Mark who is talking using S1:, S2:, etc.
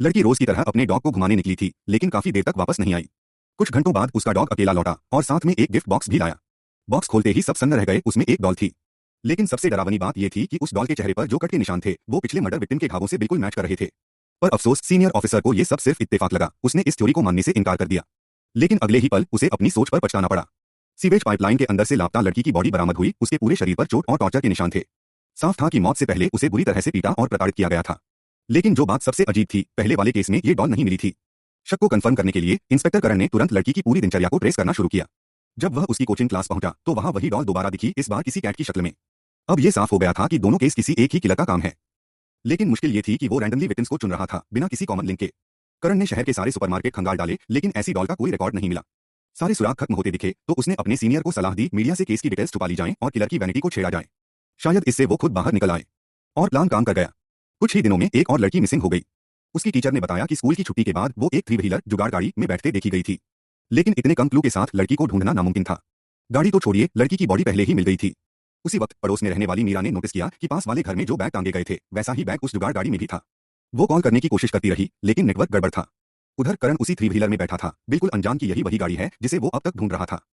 S1: लड़की रोज की तरह अपने डॉग को घुमाने निकली थी, लेकिन काफी देर तक वापस नहीं आई। कुछ घंटों बाद उसका डॉग अकेला लौटा और साथ में एक गिफ्ट बॉक्स भी लाया। बॉक्स खोलते ही सब सन्न रह गए, उसमें एक डॉल थी। लेकिन सबसे डरावनी बात यह थी कि उस डॉल के चेहरे पर जो कट के निशान थे वो पिछले मर्डर विक्टिम के घावों से बिल्कुल मैच कर रहे थे। पर अफसोस, सीनियर ऑफिसर को यह सब सिर्फ इत्तेफाक लगा। उसने इस थ्योरी को मानने से इनकार कर दिया। लेकिन अगले ही पल उसे अपनी सोच पर पछताना पड़ा। सीवेज पाइपलाइन के अंदर से लापता लड़की की बॉडी बरामद हुई। उसके पूरे शरीर पर चोट और टॉर्चर के निशान थे। साफ था कि मौत से पहले उसे बुरी तरह से पीटा और प्रताड़ित किया गया था। लेकिन जो बात सबसे अजीब थी, पहले वाले केस में ये डॉल नहीं मिली थी। शक को कंफर्म करने के लिए इंस्पेक्टर करण ने तुरंत लड़की की पूरी दिनचर्या को ट्रेस करना शुरू किया। जब वह उसकी कोचिंग क्लास पहुंचा तो वहां वही डॉल दोबारा दिखी, इस बार किसी कैट की शक्ल में। अब यह साफ हो गया था कि दोनों केस किसी एक ही किलर का काम है। लेकिन मुश्किल ये थी कि वो रैंडमली विक्टिम्स को चुन रहा था, बिना किसी कॉमन लिंक के। करण ने शहर के सारे सुपरमार्केट खंगाल डाले, लेकिन ऐसी डॉल का कोई रिकॉर्ड नहीं मिला। सारे सुराग खत्म होते दिखे तो उसने अपने सीनियर को सलाह दी, मीडिया से केस की डिटेल्स छुपा ली जाएं और किलर की वैनिटी को छेड़ा जाए। शायद इससे वो खुद बाहर निकल आए। और प्लान काम कर गया। कुछ ही दिनों में एक और लड़की मिसिंग हो गई। उसकी टीचर ने बताया कि स्कूल की छुट्टी के बाद वो एक 3 व्हीलर जुगाड़ गाड़ी में बैठते देखी गई थी। लेकिन इतने कम क्लू के साथ लड़की को ढूंढना नामुमकिन था। गाड़ी तो छोड़िए, लड़की की बॉडी पहले ही मिल गई थी। उसी वक्त पड़ोस में रहने वाली मीरा ने नोटिस किया कि पास वाले घर में जो बैग टांगे गए थे वैसा ही बैग उस जुगाड़ गाड़ी में भी था। वो कॉल करने की कोशिश करती रही, लेकिन नेटवर्क गड़बड़ था। उधर करण उसी 3 व्हीलर में बैठा था, बिल्कुल अनजान कि यही वही गाड़ी है जिसे वो अब तक ढूंढ रहा था।